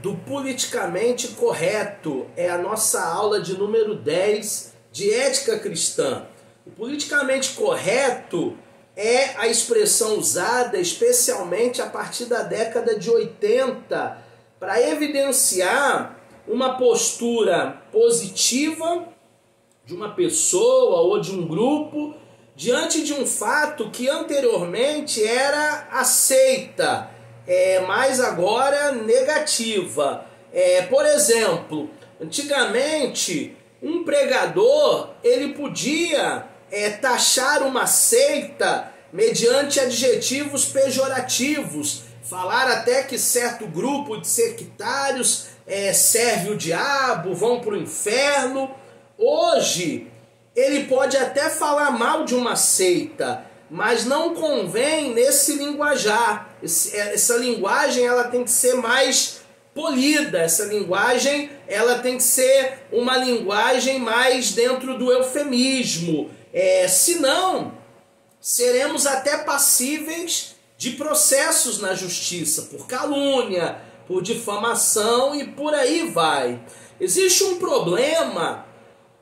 do politicamente correto. É a nossa aula de número 10 de ética cristã. O politicamente correto é a expressão usada especialmente a partir da década de 80 para evidenciar uma postura positiva de uma pessoa ou de um grupo diante de um fato que anteriormente era aceita, mas agora negativa. Por exemplo, antigamente um pregador ele podia taxar uma seita mediante adjetivos pejorativos, falar até que certo grupo de sectários serve o diabo, vão para o inferno. Hoje ele pode até falar mal de uma seita, mas não convém nesse linguajar. Essa linguagem ela tem que ser mais polida, essa linguagem ela tem que ser uma linguagem mais dentro do eufemismo. Senão, seremos até passíveis de processos na justiça, por calúnia, por difamação e por aí vai. Existe um problema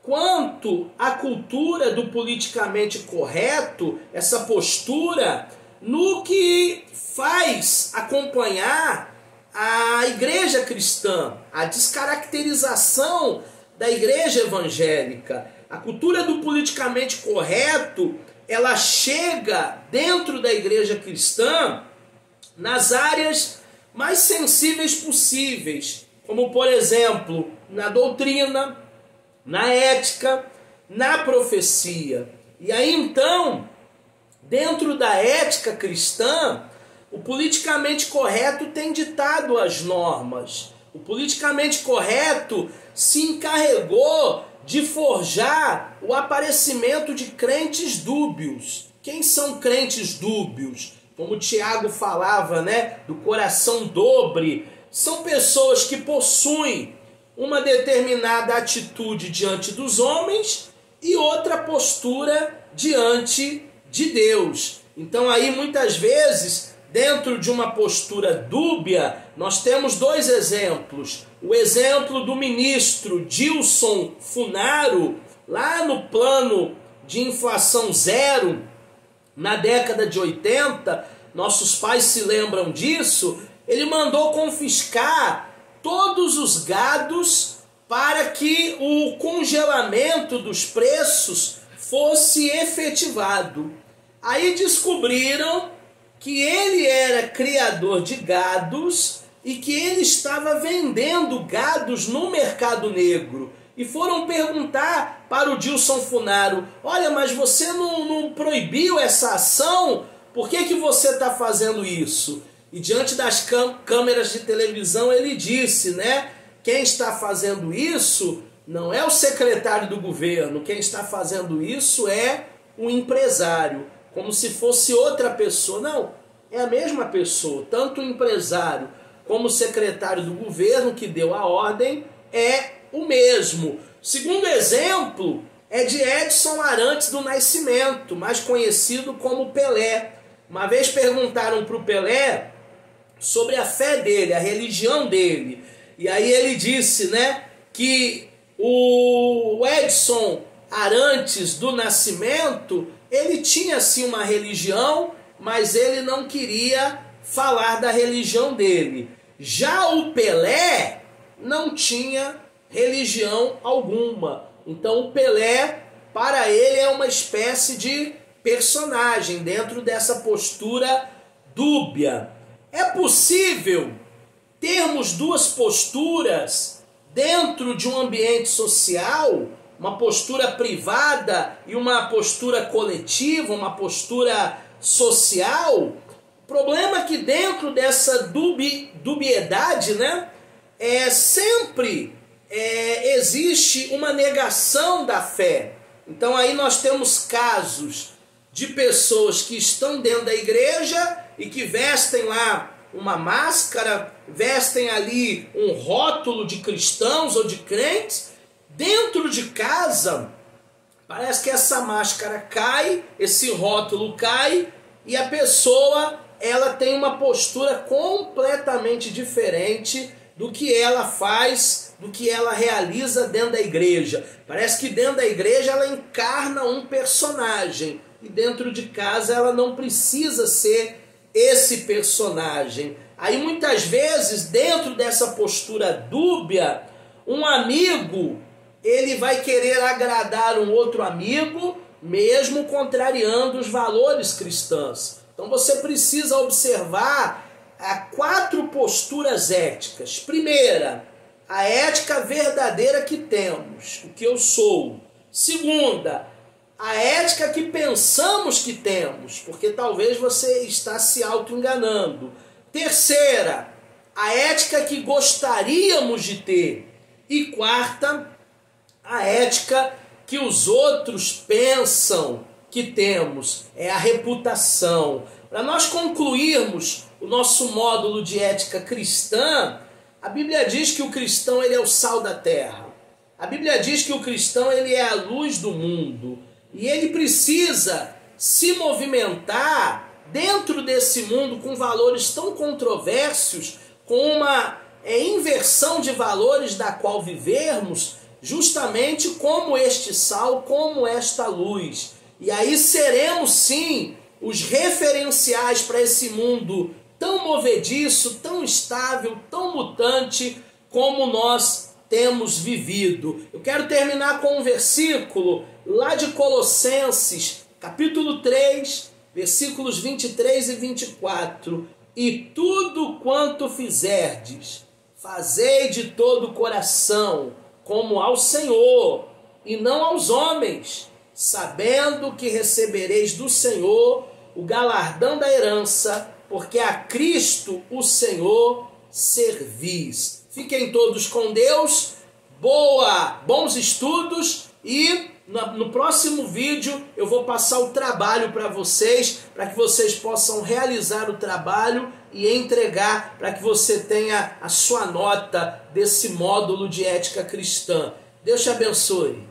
quanto à cultura do politicamente correto, essa postura, no que faz acompanhar a igreja cristã, a descaracterização da igreja evangélica. A cultura do politicamente correto, ela chega dentro da igreja cristã nas áreas mais sensíveis possíveis, como por exemplo, na doutrina, na ética, na profecia. E aí então, dentro da ética cristã, o politicamente correto tem ditado as normas. O politicamente correto se encarregou de forjar o aparecimento de crentes dúbios. Quem são crentes dúbios? Como Tiago falava, do coração dobre. São pessoas que possuem uma determinada atitude diante dos homens e outra postura diante de Deus. Então aí muitas vezes, dentro de uma postura dúbia, nós temos dois exemplos. O exemplo do ministro Dilson Funaro, lá no plano de inflação zero, na década de 80, nossos pais se lembram disso, ele mandou confiscar todos os gados para que o congelamento dos preços fosse efetivado. Aí descobriram que ele era criador de gados e que ele estava vendendo gados no mercado negro. E foram perguntar para o Dilson Funaro: olha, mas você não proibiu essa ação? Por que você está fazendo isso? E diante das câmeras de televisão ele disse, quem está fazendo isso não é o secretário do governo, quem está fazendo isso é o empresário, como se fosse outra pessoa. Não, é a mesma pessoa, tanto o empresário como o secretário do governo que deu a ordem é o mesmo. O segundo exemplo é de Edson Arantes do Nascimento, mais conhecido como Pelé. Uma vez perguntaram para o Pelé sobre a fé dele, a religião dele. E aí ele disse, que o Edson Arantes do Nascimento, ele tinha sim uma religião, mas ele não queria falar da religião dele. Já o Pelé não tinha religião alguma. Então o Pelé, para ele, é uma espécie de personagem dentro dessa postura dúbia. É possível termos duas posturas dentro de um ambiente social, uma postura privada e uma postura coletiva, uma postura social? O problema é que dentro dessa dubiedade, sempre existe uma negação da fé. Então aí nós temos casos de pessoas que estão dentro da igreja e que vestem lá uma máscara, vestem ali um rótulo de cristãos ou de crentes. Dentro de casa, parece que essa máscara cai, esse rótulo cai e a pessoa ela tem uma postura completamente diferente do que ela faz, do que ela realiza dentro da igreja. Parece que dentro da igreja ela encarna um personagem e dentro de casa ela não precisa ser esse personagem. Aí muitas vezes, dentro dessa postura dúbia, um amigo, ele vai querer agradar um outro amigo, mesmo contrariando os valores cristãos. Então você precisa observar 4 posturas éticas. Primeira, a ética verdadeira que temos, o que eu sou. Segunda, a ética que pensamos que temos, porque talvez você está se auto-enganando. Terceira, a ética que gostaríamos de ter. E quarta, a ética que os outros pensam que temos, é a reputação. Para nós concluirmos o nosso módulo de ética cristã, a Bíblia diz que o cristão ele é o sal da terra. A Bíblia diz que o cristão ele é a luz do mundo. E ele precisa se movimentar dentro desse mundo com valores tão controversos, com uma inversão de valores da qual vivermos, justamente como este sal, como esta luz. E aí seremos sim os referenciais para esse mundo tão movediço, tão estável, tão mutante como nós temos vivido. Eu quero terminar com um versículo lá de Colossenses, capítulo 3, versículos 23 e 24. E tudo quanto fizerdes, fazei de todo o coração, como ao Senhor, e não aos homens, sabendo que recebereis do Senhor o galardão da herança, porque a Cristo o Senhor servis. Fiquem todos com Deus, bons estudos, e no próximo vídeo eu vou passar o trabalho para vocês, para que vocês possam realizar o trabalho e entregar para que você tenha a sua nota desse módulo de ética cristã. Deus te abençoe.